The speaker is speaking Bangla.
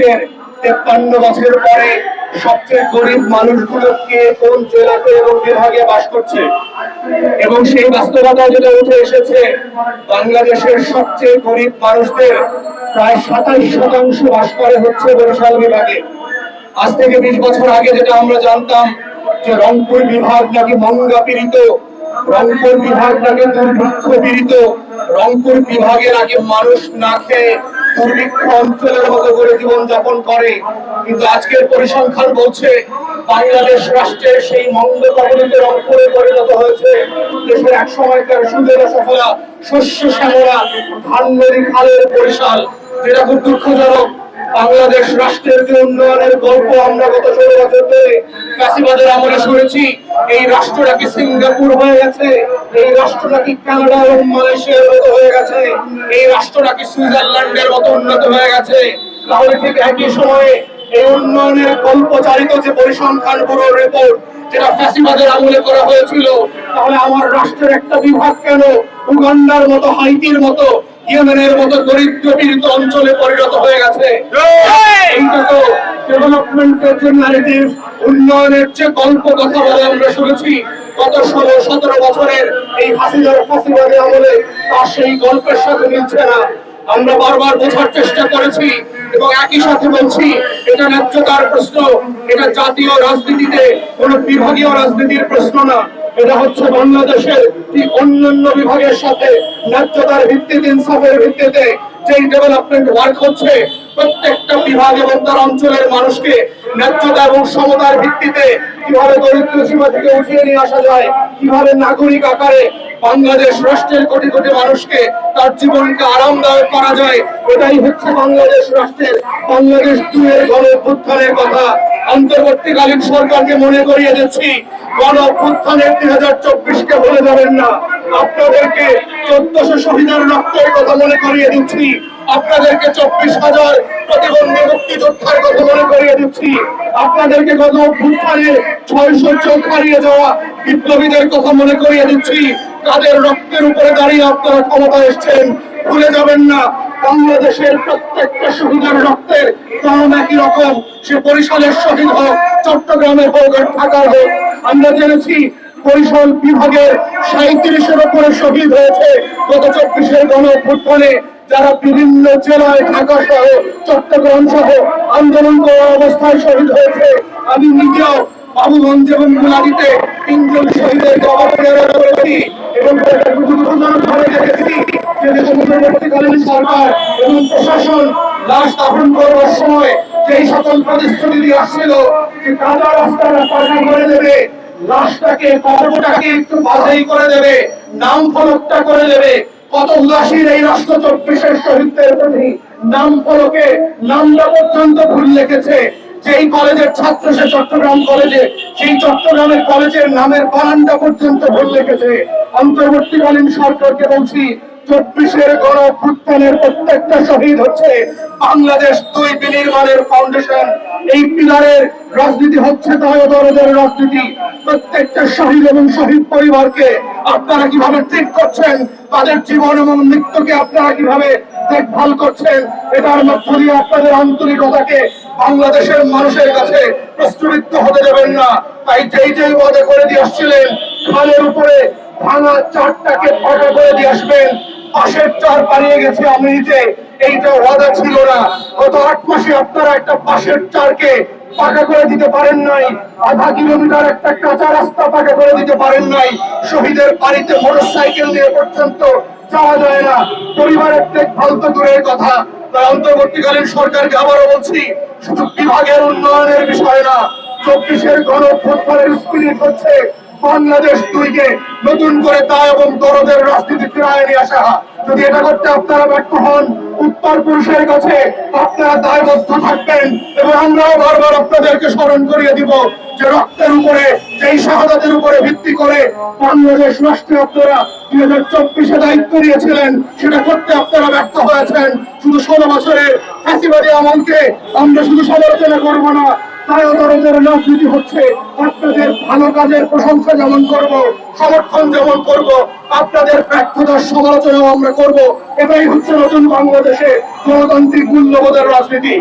আজকের 53 বছর পরে সবচেয়ে গরিব মানুষগুলোকে কোন জেলাতে এবং বিভাগে বাস করছে, এবং সেই বাস্তবতা যেটা উঠে এসেছে, বাংলাদেশের সবচেয়ে গরিব মানুষদের প্রায় 27% বাস করে হচ্ছে বরিশাল বিভাগে। আজ থেকে 20 বছর আগে যেটা আমরা জানতাম যে রংপুর বিভাগ নাকি মঙ্গা পীড়িত, রংপুর বিভাগ নাকি দুর্ভিক্ষ পীড়িত, রংপুর বিভাগে নাকি মানুষ না খেয়ে দুর্ভিক্ষ অঞ্চলের মতো করে জীবন যাপন করে। কিন্তু আজকের পরিসংখ্যান বলছে বাংলাদেশ রাষ্ট্রের সেই মঙ্গ কবলিত রংপুরে পরিণত হয়েছে দেশের এক সময়কার সুজলা সফলা শস্য শ্যামলা ধান নদী খালের বরিশাল। যেটা খুব দুঃখজনক, বাংলাদেশ রাষ্ট্রের যে উন্নয়নের গল্প আমরা গত 16 বছর ধরে ফ্যাসিবাদের আমলে শুনেছি, এই রাষ্ট্র নাকি সিঙ্গাপুর হয়ে গেছে, এই রাষ্ট্র নাকি কানাডা এবং মালয়েশিয়ার মতো হয়ে গেছে, এই রাষ্ট্র নাকি সুইজারল্যান্ডের মতো উন্নত হয়ে গেছে। তাহলে ঠিক একই সময়ে এই উন্নয়নের গল্প চালিত যে পরিসংখ্যান ব্যুরোর রিপোর্ট যেটা ফ্যাসিবাদের আমলে করা হয়েছিল, তাহলে আমার রাষ্ট্রের একটা বিভাগ কেন উগান্ডার মতো, হাইতির মতো, ইয়েমেনের মতো দরিদ্র পীড়িত অঞ্চলে পরিণত হয়ে গেছে? এইটা তো ডেভেলপমেন্টের যে ন্যারেটিভ, উন্নয়নের যে গল্প কথা বলে আমরা শুনেছি গত 16-17 বছরের এই হাসিনার ফ্যাসিবাদী আমলে, তার সেই গল্পের সাথে মিলছে না। আমরা বারবার বোঝার চেষ্টা করেছি এবং একই সাথে বলছি, এটা ন্যায্যতার প্রশ্ন, এটা জাতীয় রাজনীতিতে কোন বিভাগীয় রাজনীতির প্রশ্ন না। এটা হচ্ছে বাংলাদেশের অন্যান্য বিভাগের সাথে ন্যায্যতার ভিত্তিতে, ইনসাফের ভিত্তিতে যেই ডেভেলপমেন্ট ওয়ার্ক হচ্ছে, প্রত্যেকটা বিভাগ এবং তার অঞ্চলের মানুষকে ন্যায্যতা এবং সমতার ভিত্তিতে কিভাবে দরিদ্র সীমা থেকে উঠিয়ে নিয়ে আসা যায়, কিভাবে নাগরিক আকারে বাংলাদেশ রাষ্ট্রের কোটি কোটি মানুষকে তার জীবনকে আরামদায়ক করা যায়, এটাই হচ্ছে বাংলাদেশ রাষ্ট্রের বাংলাদেশ 2 এর গণ অভ্যুত্থানের কথা। অন্তর্বর্তীকালীন সরকারকে মনে করিয়ে দিচ্ছি, গণ অভ্যুত্থানের 2024-কে ভুলে যাবেন না। আপনাদেরকে 1400 শহীদের রক্তের কথা মনে করিয়ে দিচ্ছি, আপনাদেরকে 24,000 প্রতিবন্ধী মুক্তিযোদ্ধার কথা মনে করিয়ে দিচ্ছি, আপনাদেরকে গণ অভ্যুত্থানের 600 চোখ হারিয়ে যাওয়া বিপ্লবীদের কথা মনে করিয়ে দিচ্ছি। তাদের রক্তের উপরে দাঁড়িয়ে আপনারা ক্ষমতা এসেছেন, ভুলে যাবেন না। বাংলাদেশের প্রত্যেকটা শহীদের রক্তের দাম একই রকম, সে বরিশালের শহীদ হোক, চট্টগ্রামের হোক আর ঢাকার হোক। আমরা জেনেছি বরিশাল বিভাগের 37-এর উপরে শহীদ হয়েছে গত 24-এর গণ অভ্যুত্থানে, যারা বিভিন্ন জেলায় ঢাকা সহ চট্টগ্রাম সহ আন্দোলন করা অবস্থায় শহীদ হয়েছে। আমি নিজেও বাবুগঞ্জ এবং মুলাদিতে 3 জন শহীদের জবাবদিহি করেছি এবং দুঃখজনকভাবে দেখেছি যে অন্তর্বর্তীকালীন সরকার এবং প্রশাসন লাশ দাফন করবার সময় যেই সকল প্রতিশ্রুতি দিয়ে আসছিল যে কাঁচা রাস্তাটা পাকা করে দেবে, লাশটাকে কবরটাকে একটু বাছাই করে দেবে, নাম ফলকটা করে দেবে, কত উদাসীন এই রাষ্ট্র 24-এর শহীদদের প্রতি। নাম ফলকে নামটা পর্যন্ত ভুল লিখেছে। যেই কলেজের ছাত্র সে চট্টগ্রাম কলেজে, সেই চট্টগ্রামের কলেজের নামের বানানটা পর্যন্ত ভুল লিখেছে। অন্তর্বর্তীকালীন সরকারকে বলছি, 24-এর গণ অভ্যুত্থানের প্রত্যেকটা শহীদ হচ্ছে বাংলাদেশ 2 বিনির্মাণের ফাউন্ডেশন। এই পিলারের রাজনীতি হচ্ছে তাই দরদের রাজনীতি। প্রত্যেকটা শহীদ এবং শহীদ পরিবারকে আপনারা কিভাবে ট্রিট করছেন, তাদের জীবন এবং মৃত্যুকে আপনারা কিভাবে দেখভাল করছেন, এটার মধ্য দিয়ে আপনাদের আন্তরিকতাকে বাংলাদেশের মানুষের কাছে প্রশ্নবিদ্ধ হতে দেবেন না। তাই যেই ওয়াদা করে দিয়ে আসছিলেন, খালের উপরে ভাঙা চারটাকে পাকা করে দিয়ে আসবেন, পাশের চার পালিয়ে গেছে আমি নিজে, এইটা ওয়াদা ছিল না। গত 8 মাসে আপনারা একটা পাশের চারকে পাকা করে দিতে পারেন নাই, আধা কিলোমিটার একটা কাঁচা রাস্তা পাকা করে দিতে পারেন নাই, শহীদের বাড়িতে মোটরসাইকেল নিয়ে পর্যন্ত যাওয়া যায় না, পরিবারের দেখভাল তো দূরের কথা। তাই অন্তর্বর্তীকালীন সরকারকে আবারও বলছি, শুধু বিভাগের উন্নয়নের বিষয় না, 24-এর গণ অভ্যুত্থানের স্পিরিট হচ্ছে বাংলাদেশ 2-কে নতুন করে দায় এবং দরদের রাজনীতি ফিরিয়ে নিয়ে আসা। যদি এটা করতে আপনারা ব্যর্থ হন, উত্তর পুরুষের কাছে আপনারা দায়বদ্ধ থাকবেন এবং আমরাও বারবার আপনাদেরকে স্মরণ করিয়ে দিব যে রক্তের উপরে, যেই শাহাদাতের উপরে ভিত্তি করে বাংলাদেশ রাষ্ট্রে আপনারা 2024-এ দায়িত্ব নিয়েছিলেন, সেটা করতে আপনারা ব্যর্থ হয়েছেন। শুধু 16 বছরের ফ্যাসিবাদী আমলকে আমরা শুধু সমালোচনা করব না, দরদের রাজনীতি হচ্ছে আপনাদের ভালো কাজের প্রশংসা যেমন করব, সমর্থন যেমন করব, আপনাদের ব্যর্থতার সমালোচনাও আমরা করব। এটাই হচ্ছে নতুন বাংলাদেশে গণতান্ত্রিক মূল্যবোধের রাজনীতি।